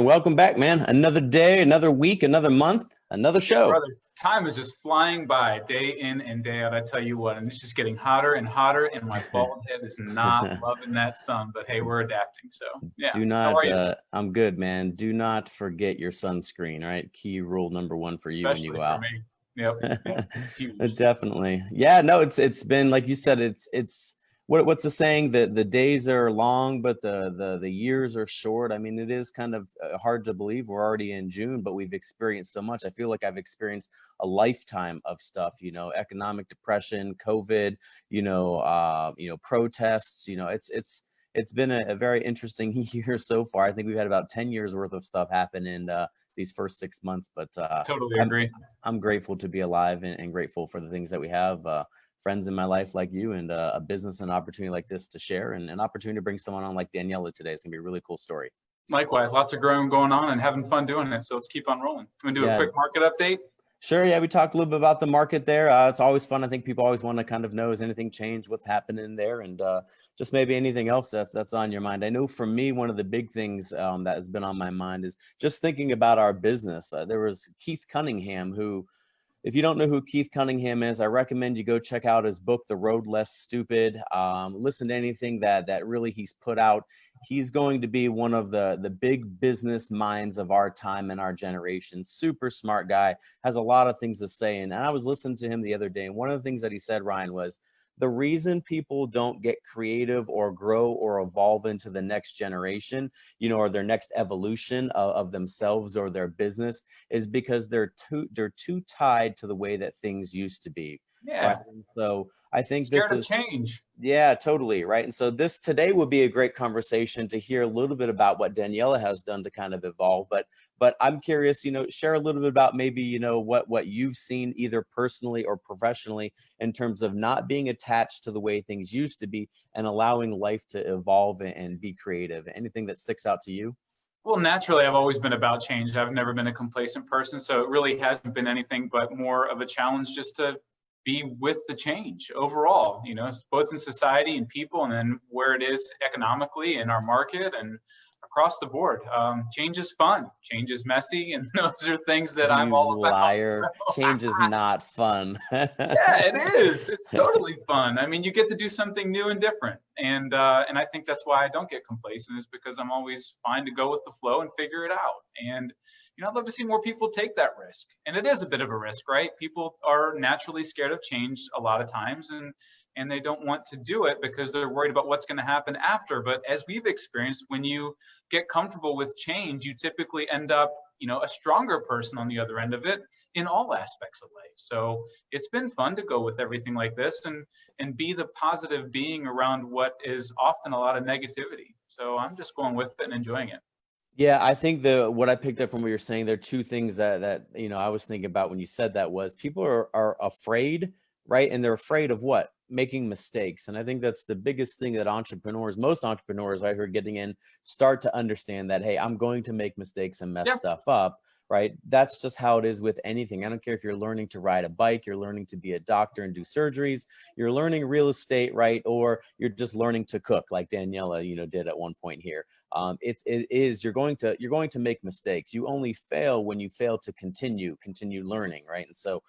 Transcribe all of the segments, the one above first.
welcome back, man. Another day, another week, another month, another show. Brother, time is just flying by day in and day out. I tell you what, and it's just getting hotter and hotter, and my bald head is not loving that sun. But hey, we're adapting. So yeah. Do not. How are you? I'm good, man. Do not forget your sunscreen. Right, key rule number one for you when you go out. Especially for me. Yep. Definitely. Yeah. No, it's been like you said. It's what's the saying that the days are long, but the years are short. I mean, it is kind of hard to believe we're already in June, but we've experienced so much. I feel like I've experienced a lifetime of stuff. Economic depression, COVID. Protests. It's been a very interesting year so far. I think we've had about 10 years worth of stuff happen in these first 6 months, but totally agree. I'm grateful to be alive and grateful for the things that we have. Friends in my life like you, and a business and opportunity like this to share, and an opportunity to bring someone on like Daniella today. It's gonna be a really cool story. Likewise, lots of growing going on and having fun doing it. So let's keep on rolling. Can we do a quick market update? Sure. Yeah, we talked a little bit about the market there. It's always fun. I think people always want to kind of know, has anything changed, what's happening there, and just maybe anything else that's on your mind. I know for me, one of the big things that has been on my mind is just thinking about our business. There was Keith Cunningham, who, if you don't know who Keith Cunningham is, I recommend you go check out his book, The Road Less Stupid. Listen to anything that really he's put out. He's going to be one of the big business minds of our time and our generation. Super smart guy, has a lot of things to say. And I was listening to him the other day, and one of the things that he said, Ryan, was the reason people don't get creative or grow or evolve into the next generation, or their next evolution of themselves or their business, is because they're too tied to the way that things used to be. Yeah. Right? So I think scared this is change. Yeah, totally. Right. And so today would be a great conversation to hear a little bit about what Daniella has done to kind of evolve. But I'm curious, share a little bit about maybe, what you've seen either personally or professionally in terms of not being attached to the way things used to be and allowing life to evolve and be creative. Anything that sticks out to you? Well, naturally, I've always been about change. I've never been a complacent person. So it really hasn't been anything but more of a challenge just to be with the change overall, both in society and people, and then where it is economically in our market and across the board. Change is fun. Change is messy. And those are things that I'm all about. Liar. So. Change is not fun. Yeah, it is. It's totally fun. I mean, you get to do something new and different. And I think that's why I don't get complacent, is because I'm always fine to go with the flow and figure it out. And I'd love to see more people take that risk. And it is a bit of a risk, right? People are naturally scared of change a lot of times, and they don't want to do it because they're worried about what's going to happen after. But as we've experienced, when you get comfortable with change, you typically end up, a stronger person on the other end of it in all aspects of life. So it's been fun to go with everything like this and be the positive being around what is often a lot of negativity. So I'm just going with it and enjoying it. Yeah, I think what I picked up from what you're saying, there are two things that I was thinking about when you said that, was people are afraid, right? And they're afraid of what? Making mistakes. And I think that's the biggest thing that most entrepreneurs I heard getting in, start to understand that, hey, I'm going to make mistakes and mess stuff up. Right? That's just how it is with anything. I don't care if you're learning to ride a bike, you're learning to be a doctor and do surgeries, you're learning real estate, right? Or you're just learning to cook, like Daniella, did at one point here. You're going to make mistakes. You only fail when you fail to continue learning, right? And so,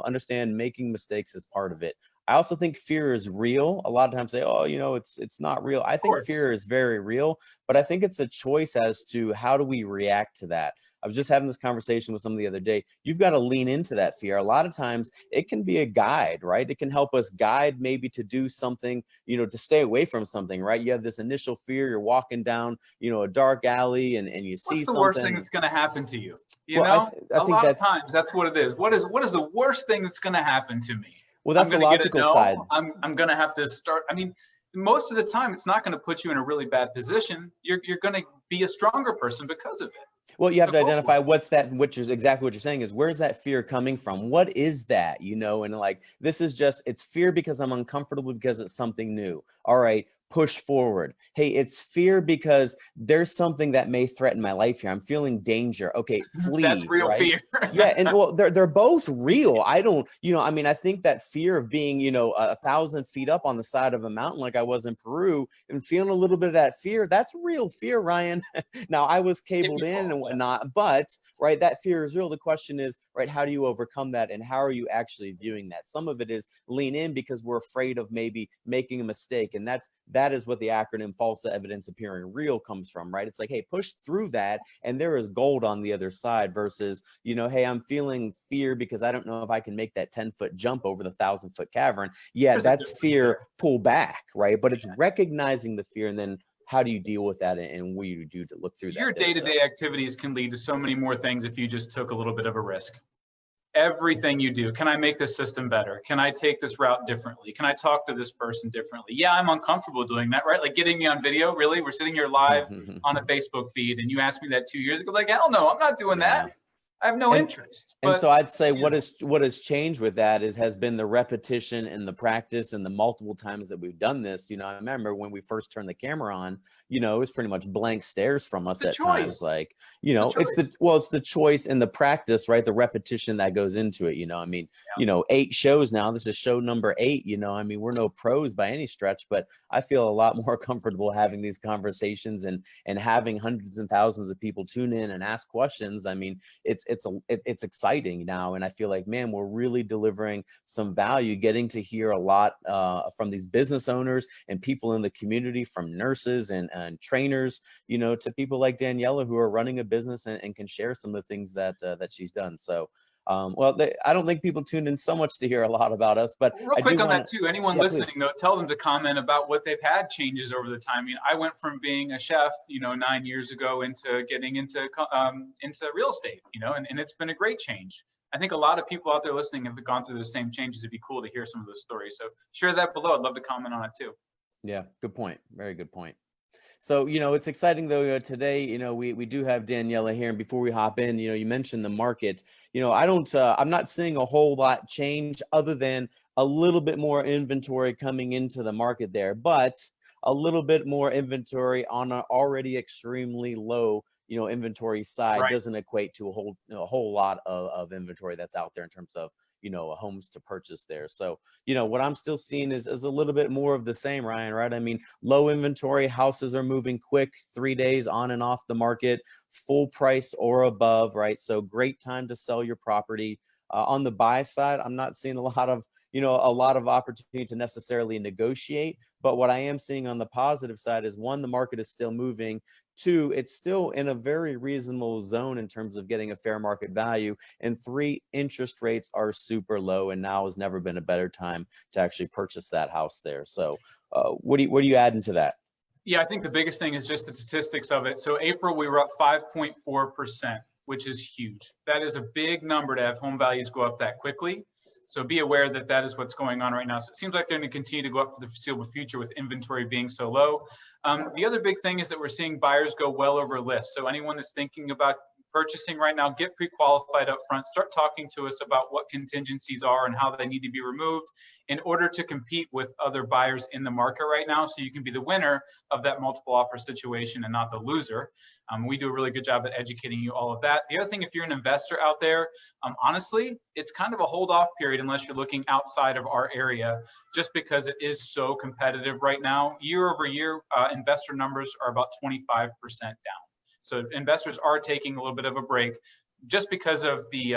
understand making mistakes is part of it. I also think fear is real. A lot of times say, oh, it's not real. I think fear is very real, but I think it's a choice as to how do we react to that. I was just having this conversation with someone the other day. You've got to lean into that fear. A lot of times it can be a guide, right? It can help us guide maybe to do something, to stay away from something, right? You have this initial fear. You're walking down, a dark alley and you see something. What's the worst thing that's going to happen to you? I think a lot of times that's what it is. What is the worst thing that's going to happen to me? Well, that's the logical side. I'm going to have to start. I mean, most of the time, it's not going to put you in a really bad position. You're going to be a stronger person because of it. Well, you have to identify which is exactly what you're saying is, where's that fear coming from? What is that, and like, this is just, it's fear because I'm uncomfortable because it's something new. All right, push forward. Hey, it's fear because there's something that may threaten my life here. I'm feeling danger. Okay, That's flee, real right? fear. Yeah, and well, they're both real. I don't, I mean, I think that fear of being, 1,000 feet up on the side of a mountain, like I was in Peru, and feeling a little bit of that fear, that's real fear, Ryan. Now, I was If cabled you in fall, and yeah. whatnot, but right, that fear is real. The question is, right, how do you overcome that, and how are you actually viewing that? Some of it is lean in because we're afraid of maybe making a mistake, and that is what the acronym false evidence appearing real comes from, right? It's like, hey, push through that, and there is gold on the other side, versus, hey, I'm feeling fear because I don't know if I can make that 10-foot jump over the 1,000-foot cavern. Yeah, There's a that's difference fear, there. pull back, right? But it's recognizing the fear, and then how do you deal with that, and what do you do to look through Your that there? So day-to-day activities can lead to so many more things if you just took a little bit of a risk. Everything you do, can I make this system better? Can I take this route differently? Can I talk to this person differently? Yeah, I'm uncomfortable doing that, right? Like getting me on video, really? We're sitting here live on a Facebook feed, and you asked me that 2 years ago. Like, hell no, I'm not doing yeah. that. I have no And interest. and But so I'd say you know, what has changed with that has been the repetition and the practice and the multiple times that we've done this. I remember when we first turned the camera on, it was pretty much blank stares from us the at times. choice. Like, The it's choice. it's the choice and the practice, right? The repetition that goes into it. I mean, Yeah. 8 shows now. This is show number 8. I mean, we're no pros by any stretch, but I feel a lot more comfortable having these conversations and having hundreds and thousands of people tune in and ask questions. I mean, it's exciting now, and I feel like, man, we're really delivering some value, getting to hear a lot from these business owners and people in the community, from nurses and trainers, to people like Daniella who are running a business and can share some of the things that she's done. So I don't think people tuned in so much to hear a lot about us, but Real I do quick on want that to. too. Anyone Yeah, listening please. though, tell them to comment about what they've had changes over the time. I mean, I went from being a chef, 9 years ago into getting into real estate, and it's been a great change. I think a lot of people out there listening have gone through the same changes. It'd be cool to hear some of those stories. So share that below. I'd love to comment on it too. Yeah, good point. Very good point. So, it's exciting though, today, we do have Daniella here. And before we hop in, you mentioned the market. I'm not seeing a whole lot change other than a little bit more inventory coming into the market there, but a little bit more inventory on an already extremely low, inventory side Right. doesn't equate to a whole lot of inventory that's out there in terms of, homes to purchase there. So, what I'm still seeing is a little bit more of the same, Ryan, right? I mean, low inventory, houses are moving quick, 3 days on and off the market, full price or above, right? So great time to sell your property. On the buy side, I'm not seeing a lot of, opportunity to necessarily negotiate. But what I am seeing on the positive side is, one, the market is still moving. 2, it's still in a very reasonable zone in terms of getting a fair market value. And 3, interest rates are super low, and now has never been a better time to actually purchase that house there. So what are you adding to that? Yeah, I think the biggest thing is just the statistics of it. So April, we were up 5.4%, which is huge. That is a big number to have home values go up that quickly. So be aware that that is what's going on right now. So it seems like they're going to continue to go up for the foreseeable future with inventory being so low. The other big thing is that we're seeing buyers go well over list. So anyone that's thinking about purchasing right now, get pre-qualified up front, start talking to us about what contingencies are and how they need to be removed in order to compete with other buyers in the market right now, so you can be the winner of that multiple offer situation and not the loser. We do a really good job at educating you all of that. The other thing, if you're an investor out there, honestly, it's kind of a hold off period unless you're looking outside of our area, just because it is so competitive right now. Year over year, investor numbers are about 25% down. So investors are taking a little bit of a break just because of the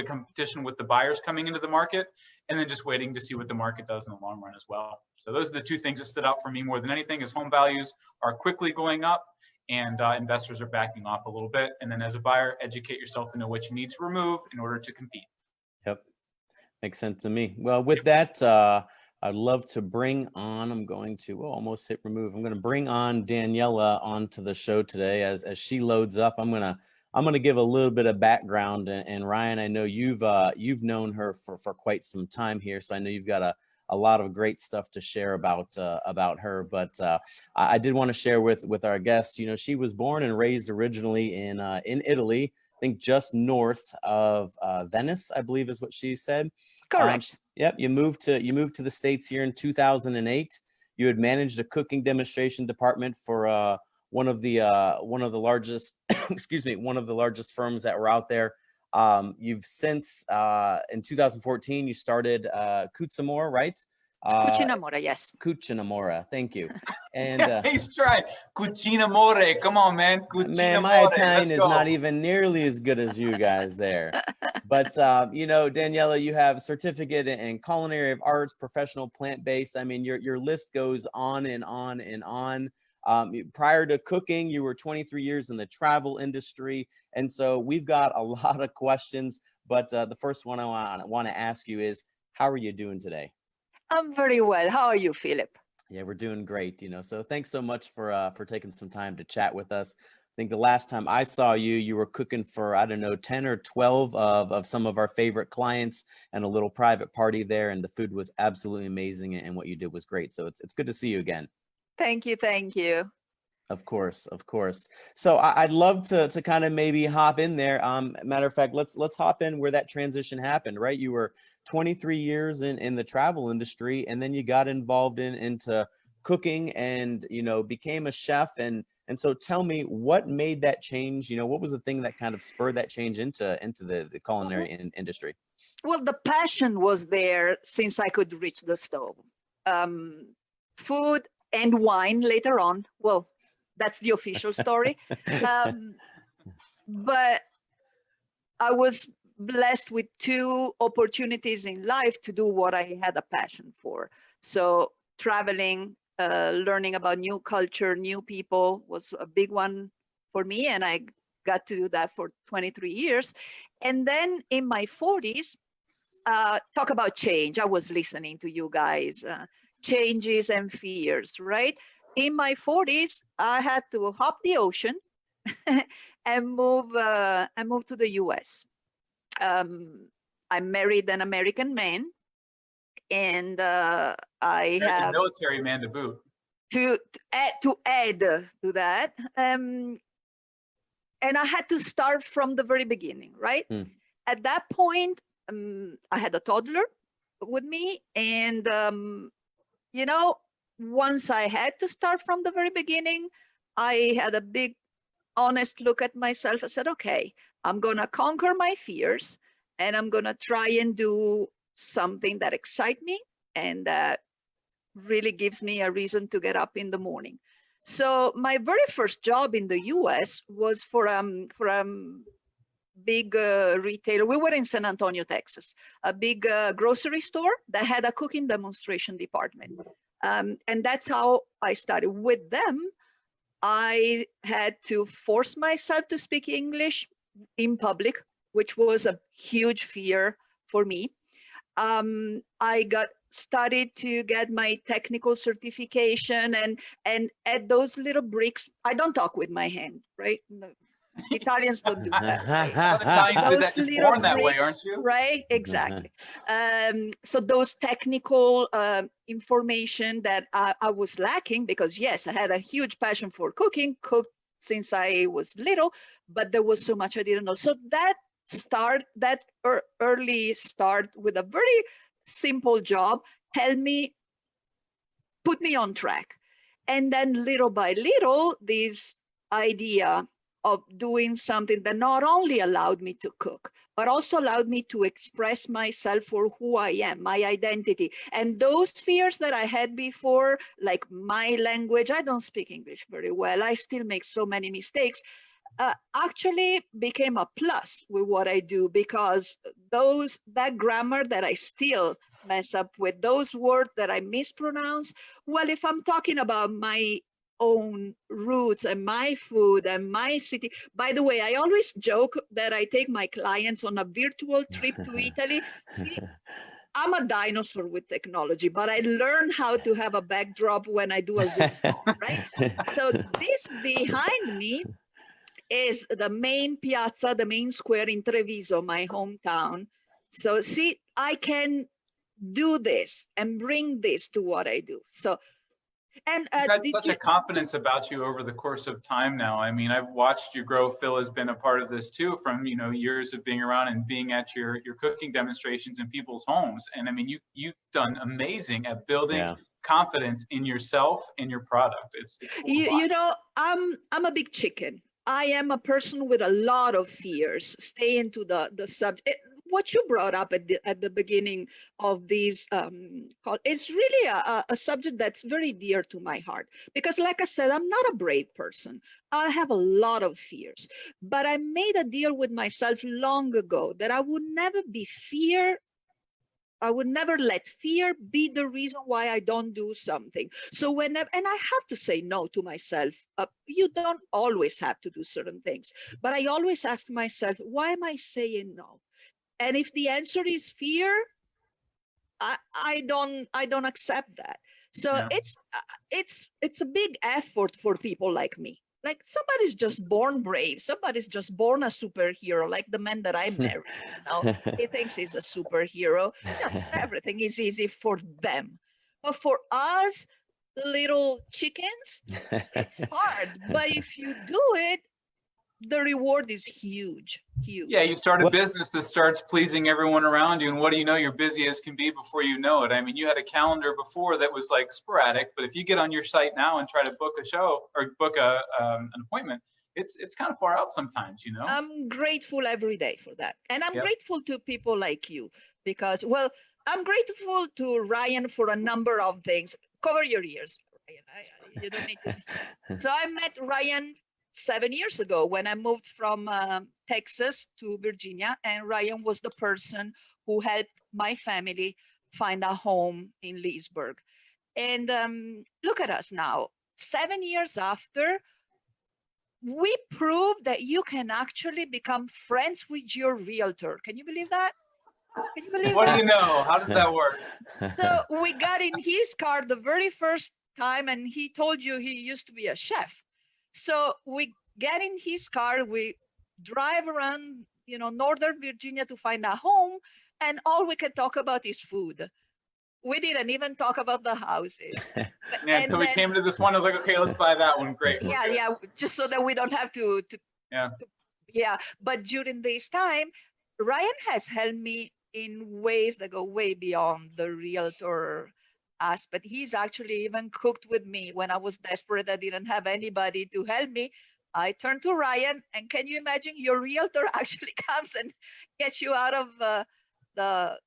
competition with the buyers coming into the market, and then just waiting to see what the market does in the long run as well. So those are the two things that stood out for me more than anything, is home values are quickly going up and investors are backing off a little bit. And then as a buyer, educate yourself to know what you need to remove in order to compete. Yep. Makes sense to me. Well, with that, I'd love to bring on, I'm going to almost hit remove. I'm going to bring on Daniella onto the show today as she loads up. I'm going to give a little bit of background, and Ryan, I know you've known her for quite some time here, so I know you've got a lot of great stuff to share about her. But I did want to share with our guests, she was born and raised originally in Italy. I think just north of Venice, I believe is what she said. Correct. Yep. You moved to the States here in 2008. You had managed a cooking demonstration department for one of the largest, excuse me, one of the largest firms that were out there. You've since in 2014 you started Cuisine, right? Cucina Amore, yes. Cucina Amore, thank you. And he's trying. Cucina Amore, come on, man. Cucina man, my Amore, Italian let's is go. not even nearly as good as you guys there. But you know, Daniella, you have certificate in culinary of arts, professional plant-based. I mean, your list goes on and on and on. Prior to cooking, you were 23 years in the travel industry, and so we've got a lot of questions. But the first one I want to ask you is, how are you doing today? I'm very well. How are you, Philip? Yeah, we're doing great, you know. So thanks so much for taking some time to chat with us. I think the last time I saw you, you were cooking for, I don't know, 10 or 12 of some of our favorite clients and a little private party there, and the food was absolutely amazing, and what you did was great. So it's good to see you again. Thank you, thank you. Of course, of course. So I'd love to kind of maybe hop in there. Matter of fact, let's hop in where that transition happened, right? You were 23 years in the travel industry, and then you got involved into cooking and, you know, became a chef. And so tell me, what made that change? You know, what was the thing that kind of spurred that change into the culinary industry? Well, the passion was there since I could reach the stove. Food and wine later on. Well, that's the official story. But I was blessed with two opportunities in life to do what I had a passion for. So traveling, learning about new culture, new people was a big one for me. And I got to do that for 23 years. And then in my 40s, talk about change. I was listening to you guys, changes and fears, right? In my 40s, I had to hop the ocean and move to the US. I married an American man, and I have military man to boot. To add to that, and I had to start from the very beginning, right? At that point, I had a toddler with me, and you know, once I had to start from the very beginning, I had a big, honest look at myself. I said, okay, I'm going to conquer my fears, and I'm going to try and do something that excites me and that really gives me a reason to get up in the morning. So my very first job in the US was for big retailer. We were in San Antonio, Texas, a big grocery store that had a cooking demonstration department. And that's how I started with them. I had to force myself to speak English in public, which was a huge fear for me. I started to get my technical certification, and at those little bricks, I don't talk with my hand, right? No, Italians don't do that. Italians do that, just born that way, aren't you? Right, exactly. So those technical information that I was lacking, because yes, I had a huge passion for cooking, cooked since I was little, but there was so much I didn't know. So that early start with a very simple job put me on track. And then little by little, this idea of doing something that not only allowed me to cook, but also allowed me to express myself for who I am, my identity. And those fears that I had before, like my language, I don't speak English very well. I still make so many mistakes. Actually became a plus with what I do, because that grammar that I still mess up with, those words that I mispronounce, well, if I'm talking about my own roots and my food and my city. By the way, I always joke that I take my clients on a virtual trip to Italy. See, I'm a dinosaur with technology, but I learned how to have a backdrop when I do a Zoom call, right? So this behind me is the main piazza, the main square in Treviso, my hometown. So see, I can do this and bring this to what I do. So And You've had did such you? a confidence about you over the course of time now. I mean, I've watched you grow. Phil has been a part of this too, from years of being around and being at your cooking demonstrations in people's homes. And I mean, you've done amazing at building Yeah. confidence in yourself and your product. It's cool to You, watch. you know, I'm a big chicken. I am a person with a lot of fears. Staying to the subject, what you brought up at the beginning of these call, it's really a subject that's very dear to my heart, because, like I said, I'm not a brave person. I have a lot of fears, but I made a deal with myself long ago that I would never be fear. I would never let fear be the reason why I don't do something. So whenever, and I have to say no to myself. You don't always have to do certain things, but I always ask myself, why am I saying no? And if the answer is fear, I don't accept that. So Yeah. it's a big effort for people like me. Like, somebody's just born brave. Somebody's just born a superhero, like the man that I married. He thinks he's a superhero. Everything is easy for them, but for us little chickens, it's hard. But if you do it, the reward is huge, huge. Yeah, you start a What- business that starts pleasing everyone around you, and what do you know? You're busy as can be before you know it. I mean, you had a calendar before that was like sporadic, but if you get on your site now and try to book a show or book an appointment, it's kind of far out sometimes, I'm grateful every day for that. And I'm Yep. grateful to people like you because, well, I'm grateful to Ryan for a number of things. Cover your ears, Ryan. You don't need to. So I met Ryan 7 years ago when I moved from Texas to Virginia, and Ryan was the person who helped my family find a home in Leesburg. And look at us now, 7 years after. We proved that you can actually become friends with your realtor. Can you believe that? Can you believe What do that? you know? How does that work? So we got in his car the very first time, and he told you he used to be a chef. So we get in his car, we drive around, Northern Virginia to find a home, and all we can talk about is food. We didn't even talk about the houses. Yeah, And until we then, came to this one, I was like, okay, let's buy that one. Great. we're good. yeah, just so that we don't have to Yeah. yeah. But during this time, Ryan has helped me in ways that go way beyond the realtor aspect. He's actually even cooked with me when I was desperate. I didn't have anybody to help me. I turned to Ryan, and can you imagine, your realtor actually comes and gets you out of the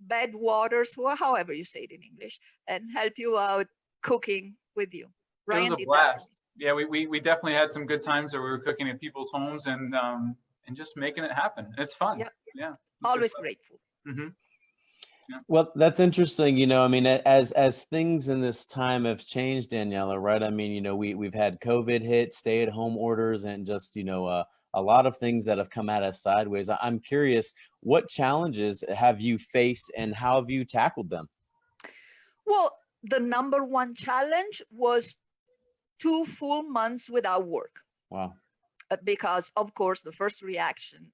bad waters, or however you say it in English, and help you out cooking with you. It was Ryan a did that for me. blast. Yeah, we definitely had some good times where we were cooking at people's homes and just making it happen. It's fun. Yep. Yeah. Always grateful. Mm-hmm. Well, that's interesting. I mean, as things in this time have changed, Daniela, right? I mean, we've had COVID hit, stay-at-home orders, and just a lot of things that have come at us sideways. I'm curious, what challenges have you faced, and how have you tackled them? Well, the number one challenge was 2 full months without work. Wow. Because, of course, the first reaction,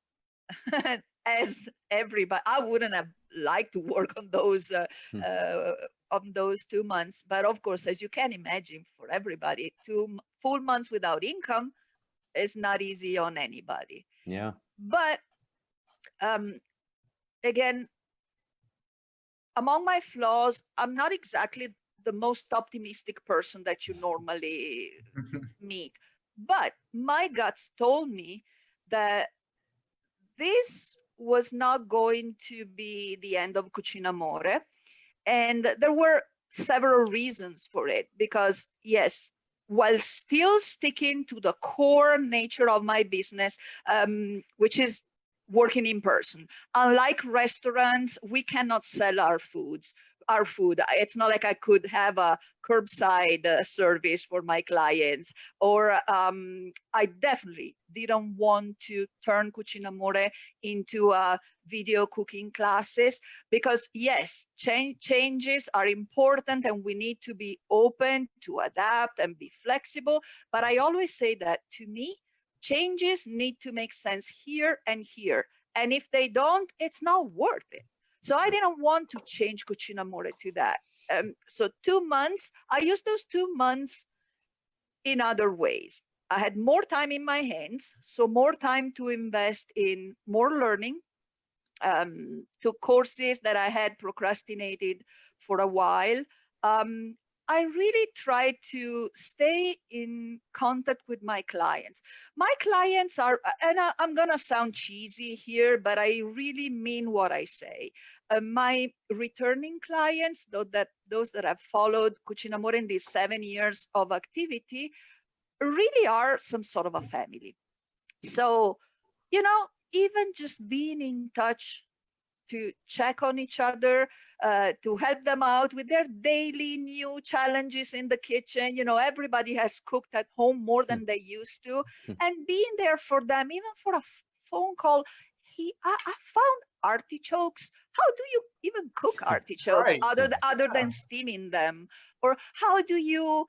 as everybody, I wouldn't have liked to work on those 2 months. But of course, as you can imagine, for everybody, 2 full months without income is not easy on anybody. Yeah. But again, among my flaws, I'm not exactly the most optimistic person that you normally meet. But my guts told me that this was not going to be the end of Cucina Amore. And there were several reasons for it, because yes, while still sticking to the core nature of my business, which is working in person. Unlike restaurants, we cannot sell our food. It's not like I could have a curbside service for my clients, or I definitely didn't want to turn Cucina Amore into video cooking classes, because yes, changes are important and we need to be open to adapt and be flexible. But I always say that, to me, changes need to make sense here and here. And if they don't, it's not worth it. So I didn't want to change Cucina Amore to that. So 2 months, I used those 2 months in other ways. I had more time in my hands, so more time to invest in more learning, took courses that I had procrastinated for a while. I really try to stay in contact with my clients. My clients are, and I'm going to sound cheesy here, but I really mean what I say. My returning clients, those that have followed Cucina Amore in these 7 years of activity, really are some sort of a family. So, even just being in touch to check on each other, to help them out with their daily new challenges in the kitchen. Everybody has cooked at home more than they used to, and being there for them, even for a phone call. I found artichokes. How do you even cook artichokes Right. other than steaming them? Or how do you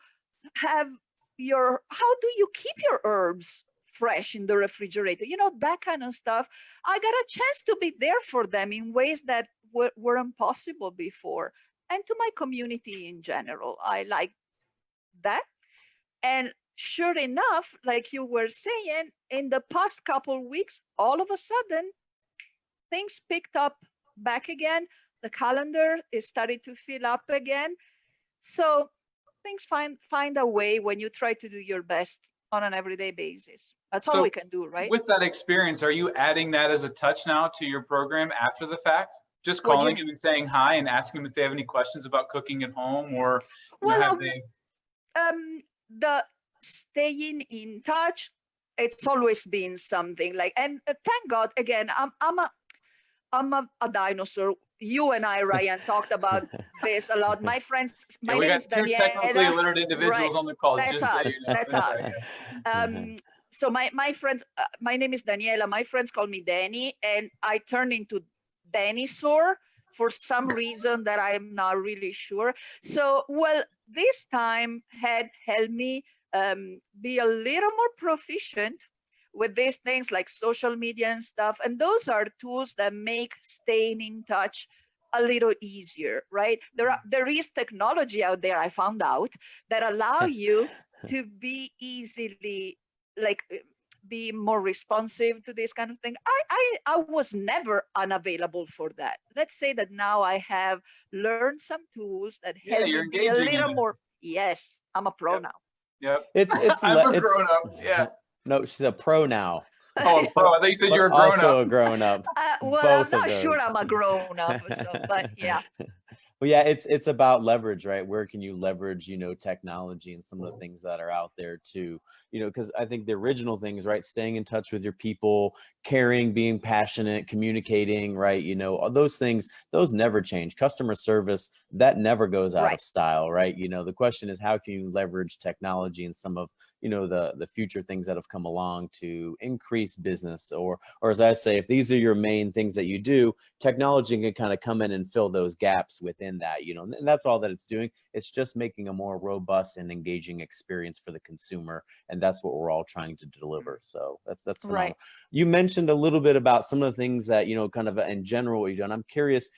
keep your herbs fresh in the refrigerator? That kind of stuff. I got a chance to be there for them in ways that weren't possible before. And to my community in general, I like that. And sure enough, like you were saying, in the past couple weeks, all of a sudden, things picked up back again. The calendar is starting to fill up again. So things find a way when you try to do your best on an everyday basis. That's all So we can do, right? with that experience, are you adding that as a touch now to your program after the fact? Just What do you calling mean? them and saying hi and asking them if they have any questions about cooking at home, or Well, have they? the staying in touch, it's always been something like, and thank God, again, I'm a dinosaur. You and I, Ryan, talked about this a lot. My friends, Yeah, my we name got is two technically Daniela. illiterate Right, individuals on the call. that's Just so us. you know. That's us. So my friends, my name is Daniella. My friends call me Dani, and I turned into Danisaur for some reason that I'm not really sure. So, well, this time had helped me be a little more proficient with these things like social media and stuff. And those are tools that make staying in touch a little easier, right? There is technology out there, I found out, that allow you to be easily, like, be more responsive to this kind of thing. I was never unavailable for that. Let's say that now I have learned some tools that Yeah, help you're me be a engaging in little it. more. Yes, I'm a pro Yep. now. Yep. It's I'm a grown up. Yeah. no, she's a pro now, Oh, a pro. I thought you said but you're a grown also up. a grown up. Well, I'm Both of not sure those. I'm a grown up, so, but yeah. Well, yeah, it's about leverage, right? Where can you leverage, technology and some of the things that are out there too, because I think the original things, right? Staying in touch with your people, caring, being passionate, communicating, right? All those things, those never change. Customer service, that never goes out Right. of style, right? The question is, how can you leverage technology and some of, the future things that have come along to increase business, or as I say, if these are your main things that you do, technology can kind of come in and fill those gaps within that, and that's all that it's doing. It's just making a more robust and engaging experience for the consumer, and that's what we're all trying to deliver. So that's phenomenal. Right. You mentioned a little bit about some of the things that, kind of in general what you've done. I'm curious,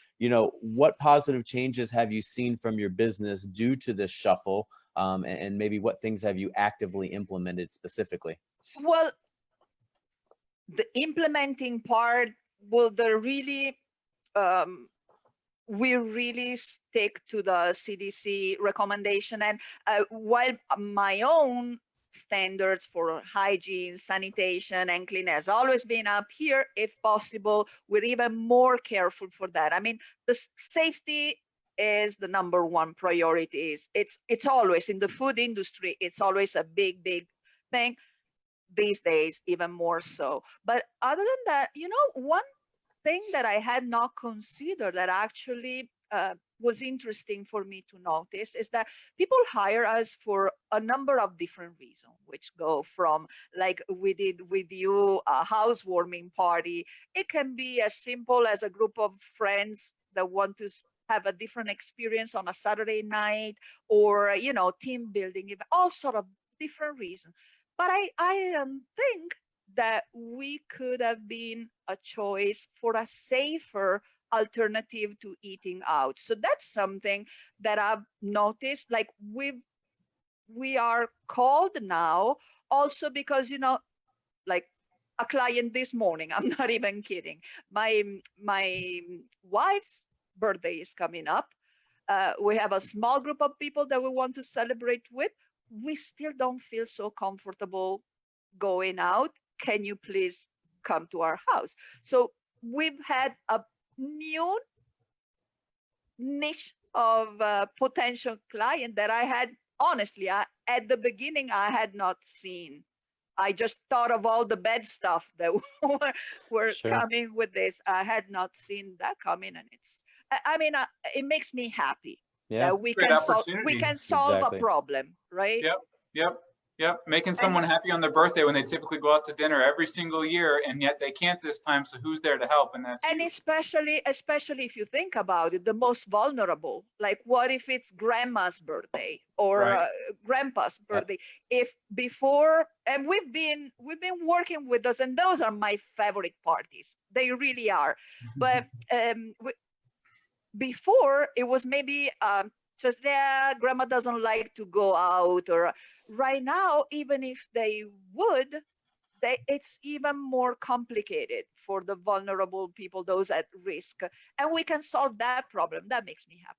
what positive changes have you seen from your business due to this shuffle, and maybe what things have you actively implemented specifically? Well, the implementing part, well, we really stick to the CDC recommendation. And while my own standards for hygiene, sanitation, and cleanliness always been up here, if possible, we're even more careful for that. I mean, the safety is the number one priority. It's always in the food industry. It's always a big thing. These days, even more so. But other than that, one thing that I had not considered that actually was interesting for me to notice is that people hire us for a number of different reasons, which go from, like we did with you, a housewarming party. It can be as simple as a group of friends that want to have a different experience on a Saturday night, or team building, all sort of different reasons. But I think that we could have been a choice for a safer alternative to eating out. So that's something that I've noticed. Like we are called now also because, you know, like a client this morning, I'm not even kidding. My wife's birthday is coming up. We have a small group of people that we want to celebrate with. We still don't feel so comfortable going out. Can you please come to our house? So we've had a new niche of potential client that I had, honestly, at the beginning, I had not seen. I just thought of all the bad stuff that were Sure. coming with this. I had not seen that coming, and I mean, it makes me happy Yeah. that we Great can solve opportunity. a problem, right? Yep. Making someone happy on their birthday when they typically go out to dinner every single year, and yet they can't this time. So who's there to help? And that's And you. especially if you think about it, the most vulnerable, like what if it's grandma's birthday or Right. grandpa's birthday? If before, and we've been working with those, and those are my favorite parties. They really are. But before it was maybe just, yeah, grandma doesn't like to go out, or right now, even if they would, it's even more complicated for the vulnerable people, those at risk, and we can solve that problem. That makes me happy.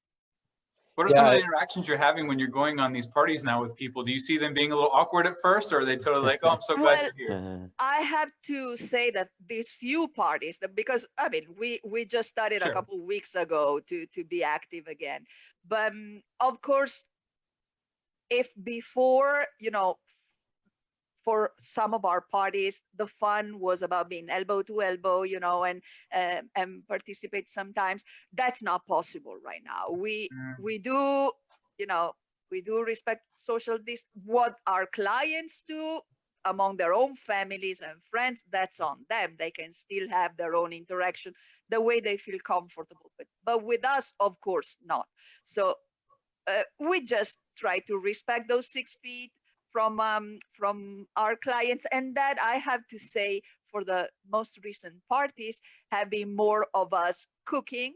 What are some of the interactions you're having when you're going on these parties now with people? Do you see them being a little awkward at first, or are they totally like, oh, I'm so glad you're here? I have to say that these few parties, because I mean, we just started a couple of weeks ago to be active again. But of course, if before, you know, for some of our parties, the fun was about being elbow to elbow, you know, and participate sometimes. That's not possible right now. We do, you know, we do respect social distance. What our clients do among their own families and friends, that's on them. They can still have their own interaction the way they feel comfortable with. But with us, of course, not. So we just try to respect those 6 feet from our clients, and that, I have to say, for the most recent parties, have been more of us cooking.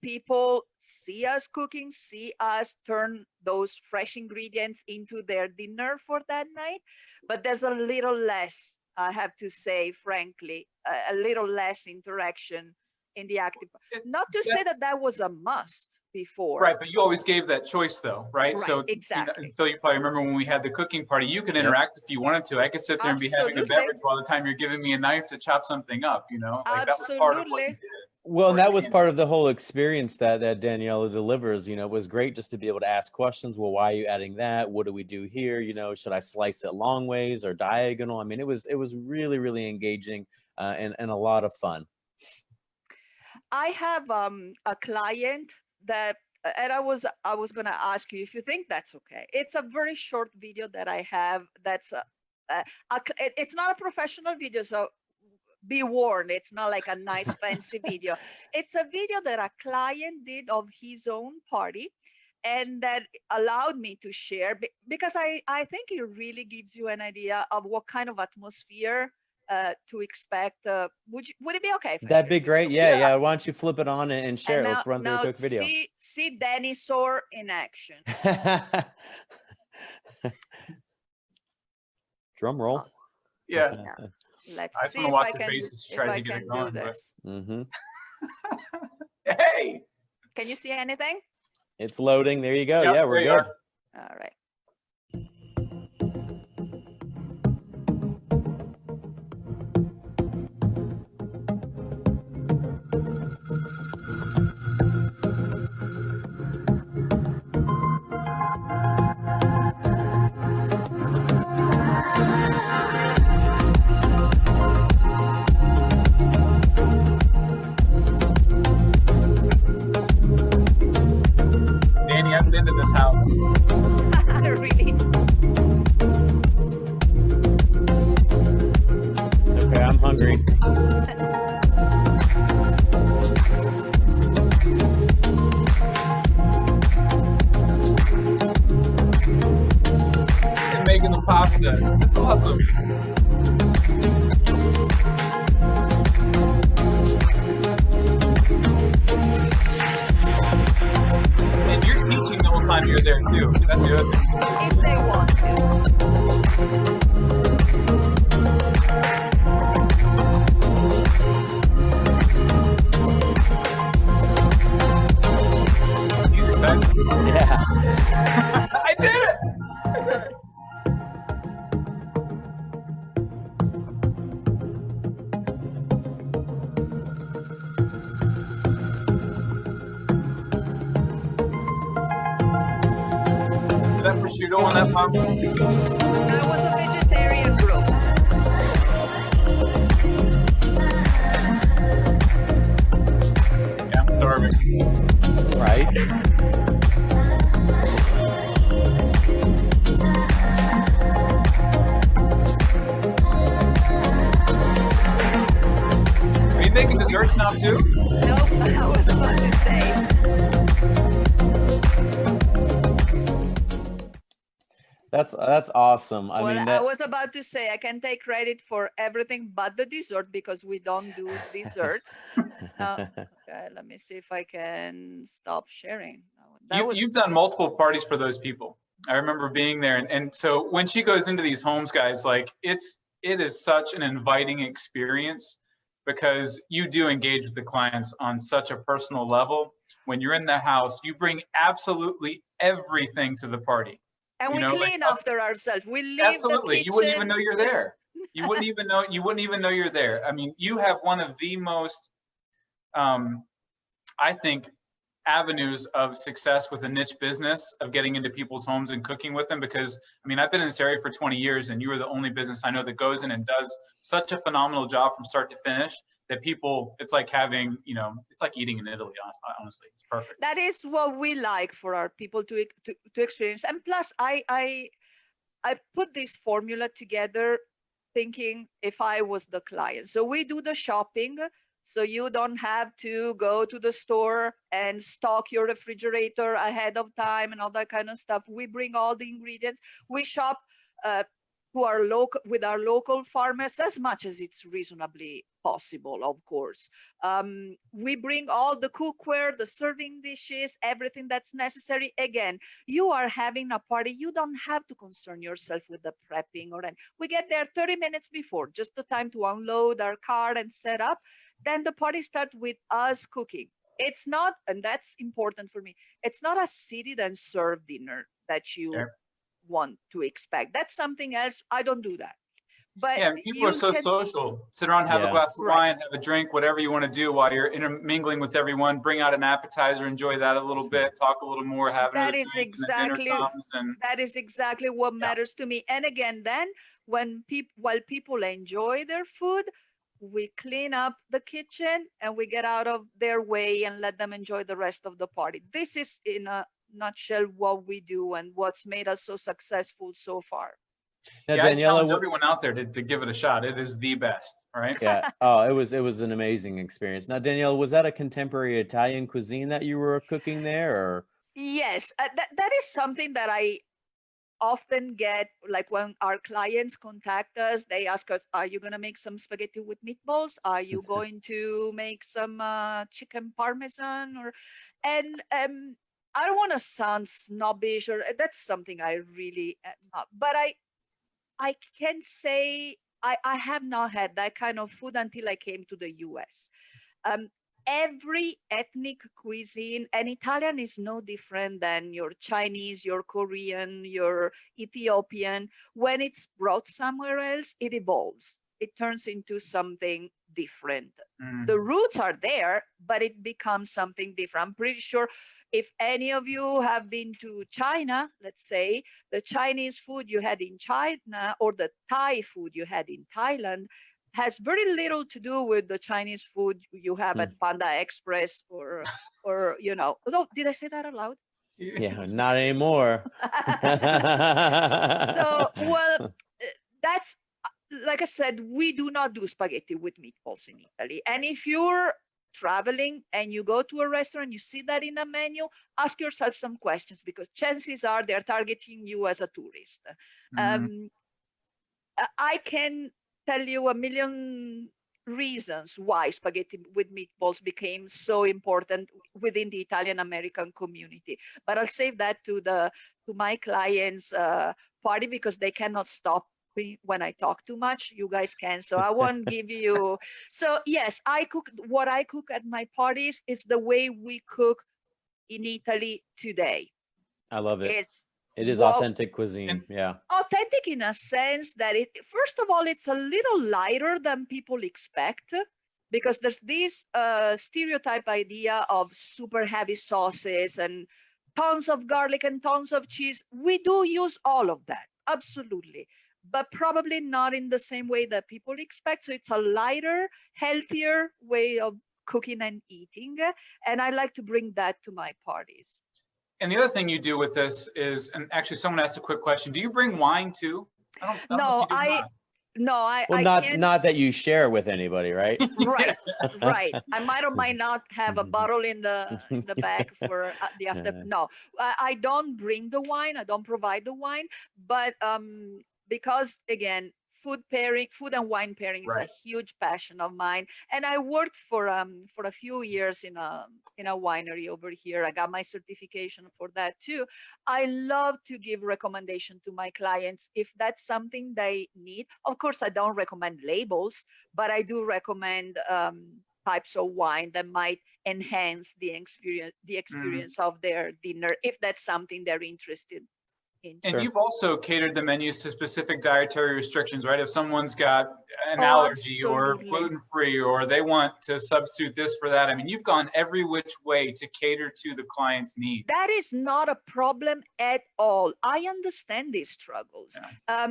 People see us cooking, see us turn those fresh ingredients into their dinner for that night. But there's a little less, I have to say, frankly, a little less interaction in the active. Not to say that that was a must before. Right, but you always gave that choice though, right? So exactly. You know, Phil, you probably remember when we had the cooking party, you could interact if you wanted to. I could sit there and be having a beverage while the time you're giving me a knife to chop something up, you know? Like that was part of what you did. Well, and that was part of the whole experience that Daniella delivers. You know, it was great just to be able to ask questions. Well, why are you adding that? What do we do here? You know, should I slice it long ways or diagonal? I mean, it was really, really engaging and a lot of fun. I have a client that, and I was going to ask you if you think that's okay. It's a very short video that I have. That's it's not a professional video, so be warned, it's not like a nice fancy video. It's a video that a client did of his own party, and that allowed me to share, because I think it really gives you an idea of what kind of atmosphere to expect. Would it be okay? That'd be great. Yeah. Why don't you flip it on and share it? Let's run through a quick video. See Dani soar in action. Drum roll. Yeah. Let's see if I can do this. Hey! Can you see anything? It's loading. There you go. Yep, yeah, we're good. All right. Dani, I've been to this house. Really? Okay, I'm hungry. And making the pasta. It's awesome. happy you're there too. That's the other thing. If they want to. He's excited. Yeah. I did it! Is that prosciutto on that pasta? That was a vegetarian group. Yeah, I'm starving. Right. Are you making desserts now too? Nope, I was about to say. That's awesome. I Well, mean, I that was about to say I can take credit for everything but the dessert because we don't do desserts. Okay, let me see if I can stop sharing. That was You've done multiple parties for those people. I remember being there, and so when she goes into these homes, guys, like it is such an inviting experience because you do engage with the clients on such a personal level. When you're in the house, you bring absolutely everything to the party. and You we know, like, clean after ourselves. We leave the absolutely, kitchen. you wouldn't even know you're there. You wouldn't even know. You wouldn't even know you're there. I mean, you have one of the most, I think, avenues of success with a niche business of getting into people's homes and cooking with them, because I mean, I've been in this area for 20 years and you are the only business I know that goes in and does such a phenomenal job from start to finish that people, it's like having, you know, it's like eating in Italy, honestly. It's perfect. That is what we like for our people to experience. And plus I put this formula together thinking if I was the client. So we do the shopping, so you don't have to go to the store and stock your refrigerator ahead of time and all that kind of stuff. We bring all the ingredients. We shop with our local farmers as much as it's reasonably possible, of course. We bring all the cookware, the serving dishes, everything that's necessary. Again, you are having a party. You don't have to concern yourself with the prepping or anything. We get there 30 minutes before, just the time to unload our car and set up. Then the party starts with us cooking. It's not, and that's important for me, it's not a sit and serve dinner that you Sure. want to expect. That's something else. I don't do that. But Yeah, people are so social. Sit around, have a Yeah. glass of Right. wine, have a drink, whatever you want to do while you're intermingling with everyone. Bring out an appetizer, enjoy that a little bit, talk a little more, have another that is drink, and then exactly dinner comes. And that is exactly what Yeah. matters to me. And again, then while people enjoy their food, we clean up the kitchen and we get out of their way and let them enjoy the rest of the party. This is in a nutshell what we do and what's made us so successful so far. now, yeah, I Daniela, challenge everyone out there to give it a shot. It is the best, right? yeah. Oh, it was an amazing experience. Now, Daniela, was that a contemporary Italian cuisine that you were cooking there, or? Yes, that is something that I often get, like when our clients contact us, they ask us, are you going to make some spaghetti with meatballs? Are you going to make some chicken parmesan? And I don't want to sound snobbish, or that's something I really am not. But I can say I have not had that kind of food until I came to the US. Um, every ethnic cuisine, and Italian is no different than your Chinese, your Korean, your Ethiopian. When it's brought somewhere else, it evolves. It turns into something different. Mm. The roots are there, but it becomes something different. I'm pretty sure if any of you have been to China, let's say, the Chinese food you had in China or the Thai food you had in Thailand has very little to do with the Chinese food you have at Panda Express or you know. Oh, did I say that out loud? Yeah, not anymore. So, well, that's like I said, we do not do spaghetti with meatballs in Italy. And if you're traveling and you go to a restaurant, you see that in a menu, ask yourself some questions because chances are they're targeting you as a tourist. Mhm. I can tell you a million reasons why spaghetti with meatballs became so important within the Italian American community. But I'll save that to my clients' party, because they cannot stop me when I talk too much. You guys can, so I won't give you. So yes, I cook. What I cook at my parties is the way we cook in Italy today. I love it. It is what authentic cuisine. Yeah. authentic in a sense that first of all, it's a little lighter than people expect, because there's this stereotype idea of super heavy sauces and tons of garlic and tons of cheese. We do use all of that, absolutely, but probably not in the same way that people expect. So it's a lighter, healthier way of cooking and eating, and I like to bring that to my parties. And the other thing you do with this is, and actually someone asked a quick question, do you bring wine too? I don't know if you do not. Well, not that you share with anybody, right? Right, right. I might or might not have a bottle in the back for the after. No, I don't bring the wine. I don't provide the wine, but because again, food and wine pairing is a huge passion of mine. And I worked for a few years in a winery over here. I got my certification for that too. I love to give recommendation to my clients if that's something they need. Of course, I don't recommend labels, but I do recommend types of wine that might enhance the experience of their dinner, if that's something they're interested in. And you've also catered the menus to specific dietary restrictions, right? If someone's got an allergy or gluten-free, or they want to substitute this for that, I mean, you've gone every which way to cater to the client's needs. That is not a problem at all. I understand these struggles. Yeah.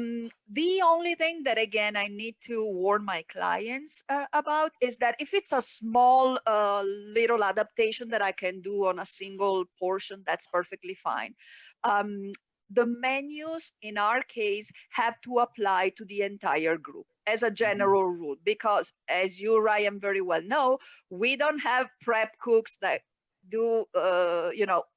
The only thing that, again, I need to warn my clients about is that if it's a small little adaptation that I can do on a single portion, that's perfectly fine. The menus in our case have to apply to the entire group as a general rule, because as you, Ryan, very well know, we don't have prep cooks that do,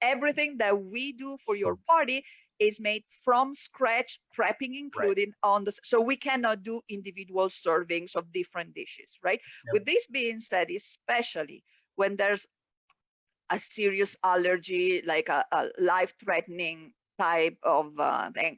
everything that we do for your party is made from scratch, prepping included on the, so we cannot do individual servings of different dishes, right? Yep. With this being said, especially when there's a serious allergy, like a life-threatening type of thing.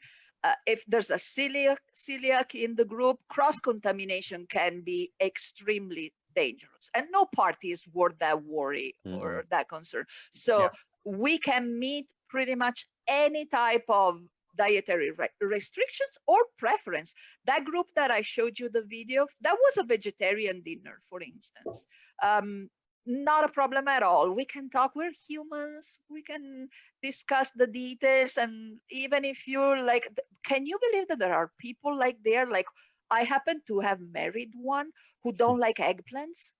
If there's a celiac in the group, cross-contamination can be extremely dangerous, and no party is worth that worry or that concern. So we can meet pretty much any type of dietary restrictions or preference. That group that I showed you the video, that was a vegetarian dinner, for instance. Not a problem at all. We can talk, we're humans, we can discuss the details. And even if you're like, can you believe that there are people like there? Like, I happen to have married one who don't like eggplants.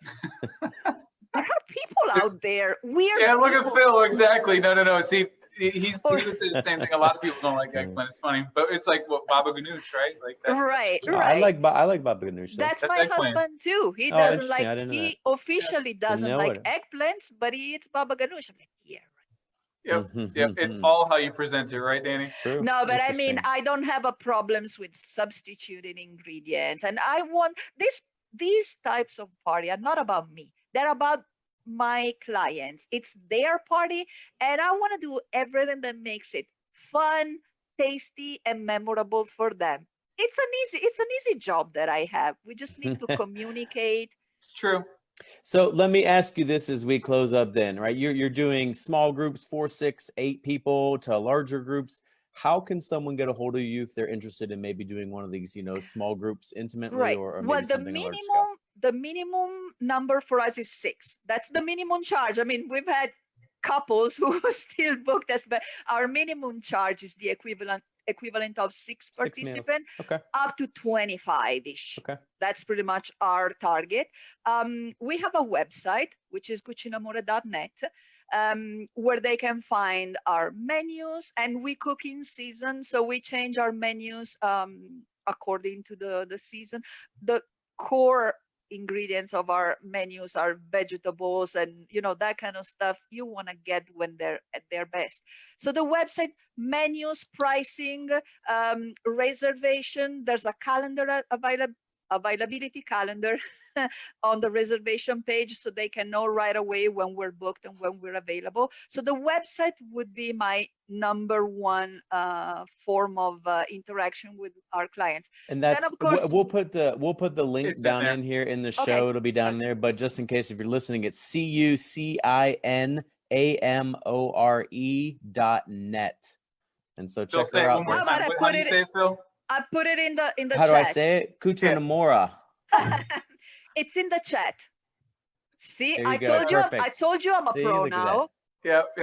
There are people out there, weird Yeah, look people. at Phil, exactly. No. See, he would say the same thing. A lot of people don't like eggplant. It's funny, but it's like what Baba Ganoush, right? Like that's right. I like Baba Ganoush. That's my husband too. He doesn't like. He officially doesn't like eggplants, but he eats Baba Ganoush. I'm like, yeah. Yep. It's all how you present it, right, Dani? True. No, but I mean, I don't have a problems with substituting ingredients, and I want these types of party are not about me. They're about my clients. It's their party, and I want to do everything that makes it fun, tasty, and memorable for them. It's an easy job that I have. We just need to communicate. It's true. So let me ask you this as we close up then, right? You're doing small groups, 4, 6, 8 people, to larger groups. How can someone get a hold of you if they're interested in maybe doing one of these, small groups intimately, or maybe well, something on a large scale? The minimum number for us is 6. That's the minimum charge. I mean, we've had couples who still booked us, but our minimum charge is the equivalent of 6 participants, up to 25-ish. Okay. That's pretty much our target. We have a website, which is cucineamore.net, where they can find our menus, and we cook in season. So we change our menus according to the season. The core ingredients of our menus are vegetables and that kind of stuff you want to get when they're at their best. So the website, menus, pricing, reservation, there's a calendar availability calendar on the reservation page so they can know right away when we're booked and when we're available. So the website would be my number one form of interaction with our clients. And Then, that's of course, we'll put the link It's in down there. in here in the show. Okay. It'll be down there. But just in case if you're listening, it's CUCINAMORE.net. And so Phil, check say her it out. one more How there. about time. I How put do you it- say it, Phil? I put it in the How do I chat. say it? Kutranamora. It's in the chat. See, There you I go. told you, I Perfect. told you I'm a See, pro look at that. now. Yep.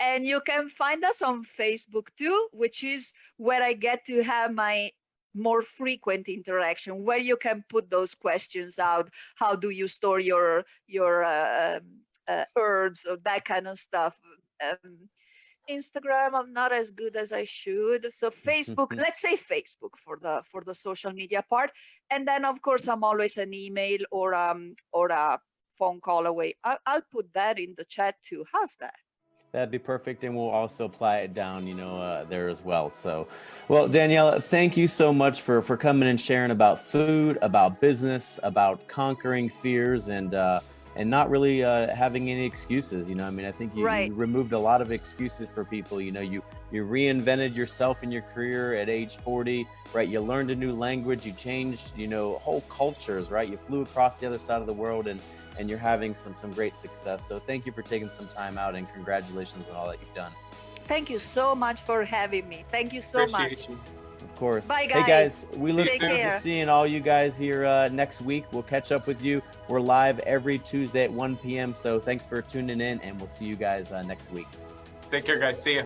And you can find us on Facebook too, which is where I get to have my more frequent interaction, where you can put those questions out. How do you store your herbs or that kind of stuff? Instagram, I'm not as good as I should. So Facebook, let's say Facebook for the social media part. And then of course I'm always an email or a phone call away. I'll put that in the chat too. How's that? That'd be perfect, and we'll also apply it down, there as well. So, well, Daniella, thank you so much for coming and sharing about food, about business, about conquering fears, and not really having any excuses. I think you removed a lot of excuses for people. You reinvented yourself in your career at age 40, right? You learned a new language, you changed, whole cultures, right? You flew across the other side of the world, and you're having some great success. So thank you for taking some time out, and congratulations on all that you've done. Thank you so much for having me. Thank you so much. You. Of course. Bye, guys. Hey guys, we look Take forward care. to seeing all you guys here next week. We'll catch up with you. We're live every Tuesday at 1 p.m. So thanks for tuning in, and we'll see you guys next week. Take care, guys. See ya.